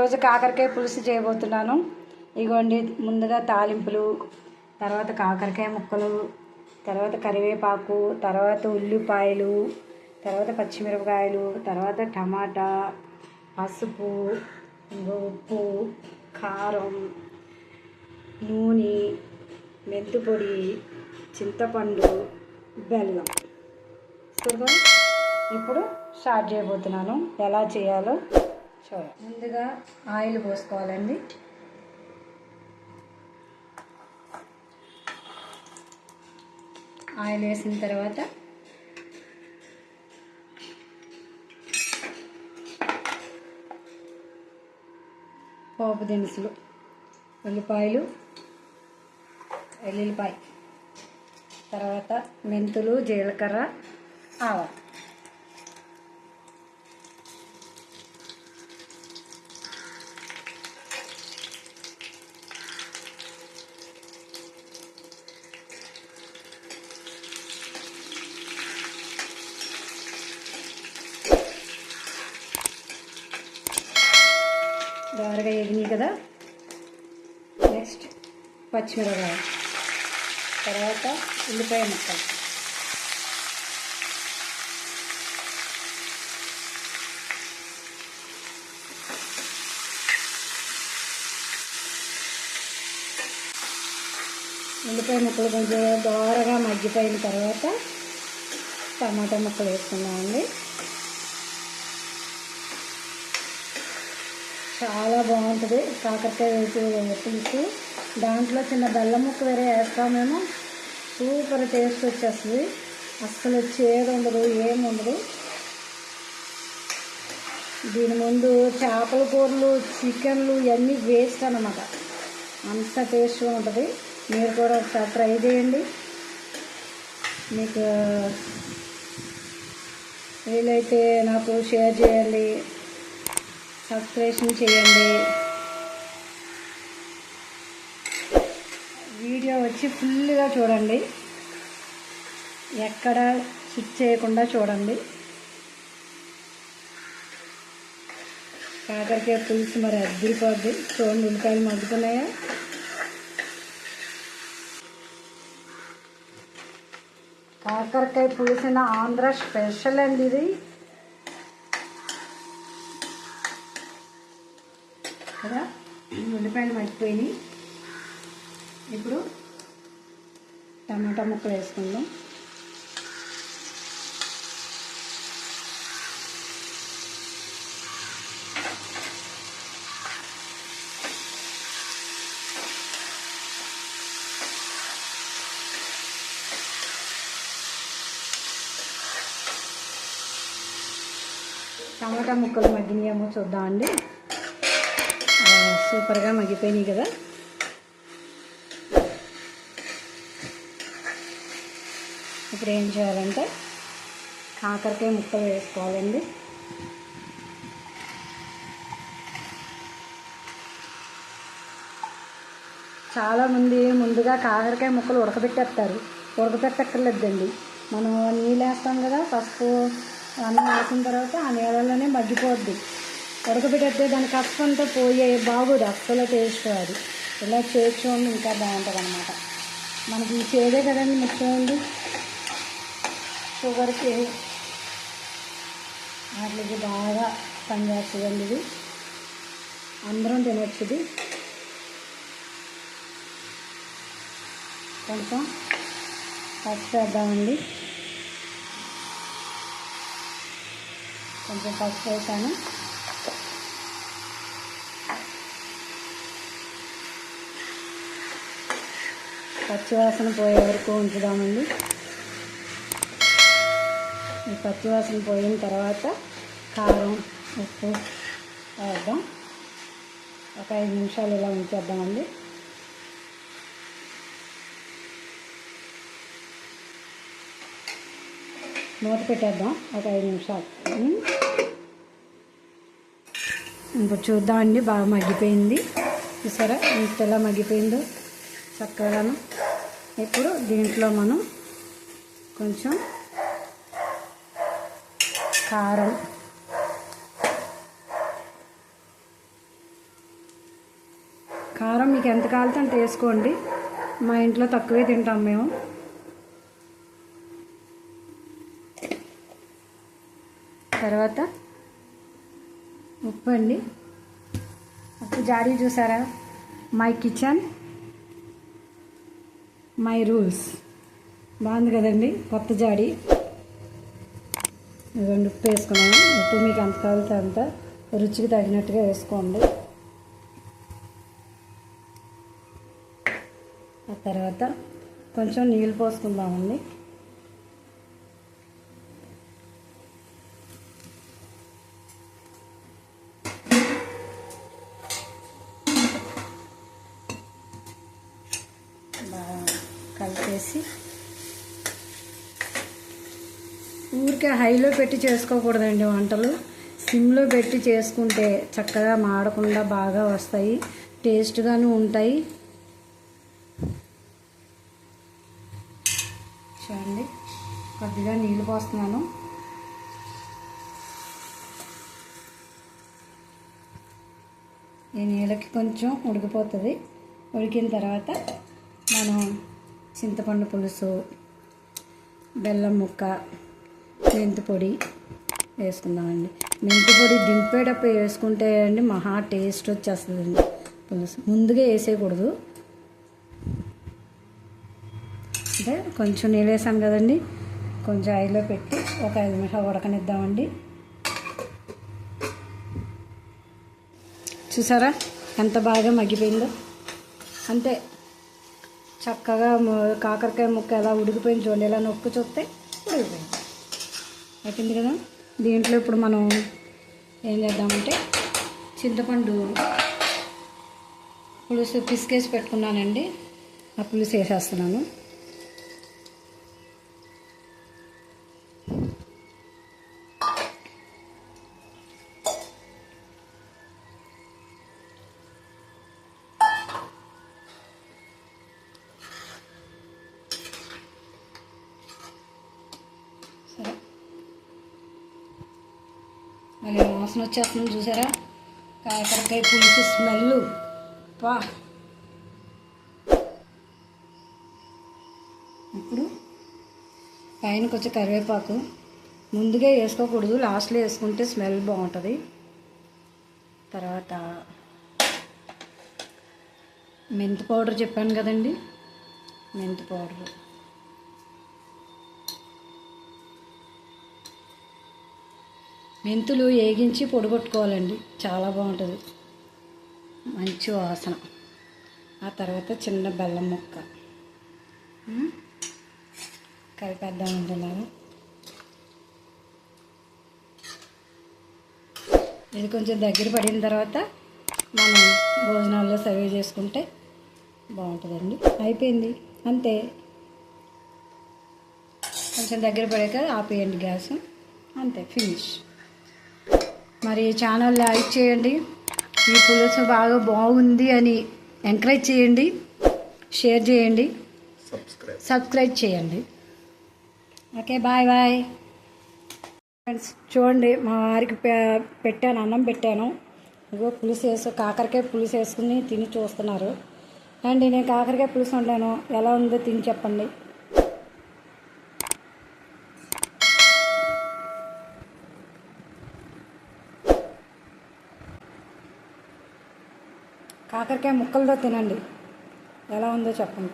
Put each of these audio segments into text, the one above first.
ఈరోజు కాకరకాయ పులుసు చేయబోతున్నాను. ఇగోండి, ముందుగా తాలింపులు, తర్వాత కాకరకాయ ముక్కలు, తర్వాత కరివేపాకు, తర్వాత ఉల్లిపాయలు, తర్వాత పచ్చిమిరపకాయలు, తర్వాత టమాటా, పసుపు, ఉప్పు, కారం, నూనె, మెంతిపొడి, చింతపండు, బెల్లం. సో ఇప్పుడు స్టార్ట్ చేయబోతున్నాను. ఎలా చేయాలో చూడండి. ముందుగా ఆయిల్ పోసుకోవాలండి. ఆయిల్ వేసిన తర్వాత పోపు దినుసులు, ఉల్లిపాయలు, వెల్లుల్లిపాయ, తర్వాత మెంతులు, జీలకర్ర, ఆవాలు. బాగా ఎగినాయి కదా. నెక్స్ట్ పచ్చిమిరపకాయ, తర్వాత ఉల్లిపాయ ముక్కలు, ఉల్లిపాయ ముక్కలు కొంచెం దోరగా మగ్గిపోయిన తర్వాత టమాటా ముక్కలు వేసుకున్నామండి. చాలా బాగుంటుంది కాకరకాయ పులుసు. దాంట్లో చిన్న బెల్లం ముక్క వేరే వేస్తామేమో, సూపర్ టేస్ట్ వచ్చేస్తుంది. అస్సలు చేదు ఉండదు, ఏముండదు. దీని ముందు చేపల కూరలు, చికెన్లు ఇవన్నీ వేస్ట్ అన్నమాట. అంత టేస్ట్గా ఉంటుంది. మీరు కూడా ఒకసారి ట్రై చేయండి. మీకు వీలైతే నాకు షేర్ చేయండి, సబ్స్క్రైబ్ చేయండి. వీడియో వచ్చి ఫుల్గా చూడండి, ఎక్కడ స్కిప్ చేయకుండా చూడండి. కాకరకాయ పులుసు మరి అద్దరిపోద్ది. చూడండి, ఉల్లిపాయలు మగ్గుతున్నాయా. కాకరకాయ పులుసు ఆంధ్ర స్పెషల్ అండి ఇది. కదా, ఉల్లిపాయలు మగ్గిపోయినాయి. ఇప్పుడు టమాటా ముక్కలు వేసుకుందాం. టమాటా ముక్కలు మగ్గినాయేమో చూద్దామండి. సూపర్గా మగ్గిపోయినాయి కదా. ఇప్పుడు ఏం చేయాలంటే కాకరకాయ ముక్కలు వేసుకోవాలండి. చాలామంది ముందుగా కాకరకాయ ముక్కలు ఉడకబెట్టేస్తారు. ఉడకబెట్టక్కర్లేదండి. మనం నీళ్ళు వేస్తాం కదా, పసుపు అన్నం వేసిన తర్వాత ఆ నీళ్ళలోనే మగ్గిపోద్ది. ఉడకబెట్టేస్తే దాని కష్టంతో పోయే బాగోదు, అస్సలు టేస్ట్ అది. ఇలా చేర్చుకోండి, ఇంకా బాగుంటుంది అన్నమాట. మనకి చేదే కదండి ముఖ్యమండి. షుగర్కి వాటికి బాగా పనిచేస్తుందండి ఇది. అందరం తినొచ్చు ఇది. కొంచెం పసుపు వేద్దామండి. కొంచెం పసుపు వేసాను. పచ్చివాసన పోయే వరకు ఉంచుదామండి. ఈ పచ్చివాసన పోయిన తర్వాత కారం, ఉప్పు వేద్దాం. ఒక 5 నిమిషాలు ఇలా ఉంచేద్దామండి. మూత పెట్టేద్దాం ఒక 5 నిమిషాలు. ఇప్పుడు చూద్దామండి. బాగా మగ్గిపోయింది చూసారా, ఇంత ఎలా మగ్గిపోయిందో చక్కగాను. ఇప్పుడు దీంట్లో మనం కొంచెం కారం, కారం మీకు ఎంత కావాలితే అంత వేసుకోండి. మా ఇంట్లో తక్కువే తింటాం మేము. తర్వాత ఉప్పు అండి. ఉప్పు జాడీ చూసారా? My kitchen my rules. బాగుంది కదండి కొత్త జాడీ. ఇదిగోండి ఉప్పు వేసుకున్నాను. ఉప్పు మీకు ఎంత కావాలితే అంత రుచికి తగినట్టుగా వేసుకోండి. ఆ తర్వాత కొంచెం నీళ్ళు పోసుకుందామండి. బాగా కలిపేసి ఊరికే హైలో పెట్టి చేసుకోకూడదండి వంటలు. సిమ్లో పెట్టి చేసుకుంటే చక్కగా మాడకుండా బాగా వస్తాయి, టేస్ట్గాను ఉంటాయి. చూడండి కొద్దిగా నీళ్ళు పోస్తున్నాను. ఈ నీళ్ళకి కొంచెం ఉడికిపోతుంది. ఉడికిన తర్వాత మనం చింతపండు పులుసు, బెల్లం ముక్క, మెంతి పొడి వేసుకుందామండి. మెంతి పొడి దింపేటప్పుడు వేసుకుంటే అండి మహా టేస్ట్ వచ్చేస్తుందండి పులుసు. ముందుగా వేసేయకూడదు. అంటే కొంచెం నీళ్ళు వేసాను కదండి, కొంచెం ఐలో పెట్టి ఒక 5 నిమిషాలు ఉడకనిద్దామండి. చూసారా ఎంత బాగా మగ్గిపోయిందో? అంతే చక్కగా కాకరకాయ ముక్క ఎలా ఉడికిపోయింది చూడండి. ఇలా నొక్కి చూస్తే ఉడికిపోయింది. అయిపోయింది కదా. దీంట్లో ఇప్పుడు మనం ఏం చేద్దామంటే చింతపండు పులుసు పిసికేసి పెట్టుకున్నానండి. ఆ పులుసు వేసేస్తున్నాను. సరే మళ్ళీ వాసన వచ్చేస్తుంది చూసారా? కాకరకాయ పులుసు స్మెల్ పా. ఇప్పుడు పైన కొంచెం కరివేపాకు ముందుగా వేసుకోకూడదు, లాస్ట్లో వేసుకుంటే స్మెల్ బాగుంటుంది. తర్వాత మెంతి పౌడర్ చెప్పాను కదండి, మెంతి పౌడర్. మెంతులు వేగించి పొడిగొట్టుకోవాలండి, చాలా బాగుంటుంది, మంచి వాసన. ఆ తర్వాత చిన్న బెల్లం ముక్క కలిపేద్దాం అంటున్నాను. ఇది కొంచెం దగ్గర పడిన తర్వాత మనం భోజనాల్లో సర్వ్ చేసుకుంటే బాగుంటుందండి. అయిపోయింది అంతే. కొంచెం దగ్గర పడాక ఆపేయండి గ్యాస్, అంతే ఫినిష్. మరి ఛానల్ లైక్ చేయండి, ఈ పులుసు బాగా బాగుంది అని ఎంకరేజ్ చేయండి, షేర్ చేయండి, సబ్స్క్రైబ్ చేయండి. Okay bye bye friends. చూడండి మా వారికి పెట్టాను, అన్నం పెట్టాను. ఇదిగో పులుసు కాకరకాయ పులుసు వేసుకుని తిని చూస్తున్నారు. అండి నేను కాకరకాయ పులుసు వండాను, ఎలా ఉందో తిని చెప్పండి. కాకరకాయ ముక్కలతో తినండి, ఎలా ఉందో చెప్పండి.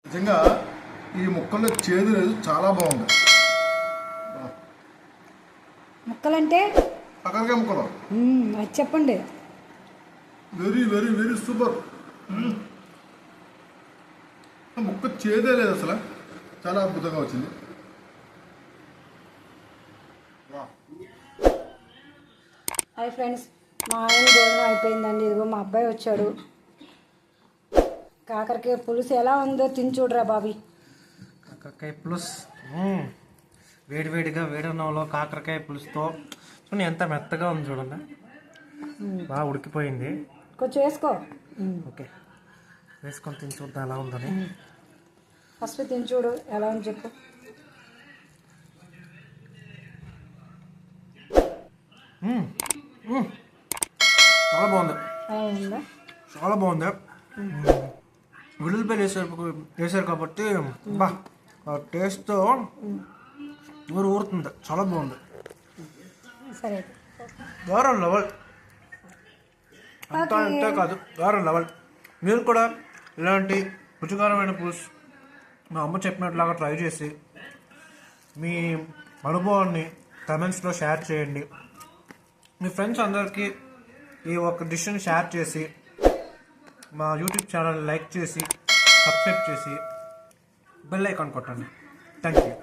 నిజంగా ఈ ముక్కల్లో చేదు లేదు, చాలా బాగుంది. ముక్కలంటే కాకరకాయ ముక్కలు అది చెప్పండి. Very very very super. ముక్క చేదే లేదు అసలు, చాలా అద్భుతంగా వచ్చింది. హాయ్ ఫ్రెండ్స్, మా ఆయన భోజనం అయిపోయిందండి. ఇదిగో మా అబ్బాయి వచ్చాడు. కాకరకాయ పులుసు ఎలా ఉందో తిని చూడరా బాబీ. కాకరకాయ పులుసు వేడివేడిగా వేడన్నంలో కాకరకాయ పులుసుతో చూడండి ఎంత మెత్తగా ఉంది చూడండి, బాగా ఉడికిపోయింది. కొంచెం వేసుకో. ఓకే వేసుకొని తిని చూద్దాం ఎలా ఉందని. ఫస్ట్ తిని చూడు ఎలా ఉంది చెప్పు. చాలా బాగుంది, అలా ఉందా? చాలా బాగుంది. ఉల్లిపాయలు వేసారు కాబట్టి బా టేస్ట్తో ఊరుతుంది, చాలా బాగుంది. సరే వేరే లెవెల్, అంతా అంతే కాదు, వేరే లెవెల్. మీరు కూడా ఇలాంటి రుచికరమైన పులుసు మా అమ్మ చెప్పినట్లాగా ట్రై చేసి మీ అనుభవాన్ని కమెంట్స్లో షేర్ చేయండి. మీ ఫ్రెండ్స్ అందరికీ ఈ ఒక డిష్ని షేర్ చేసి మా యూట్యూబ్ ఛానల్ లైక్ చేసి సబ్స్క్రైబ్ చేసి బెల్ ఐకాన్ కొట్టండి. Thank you.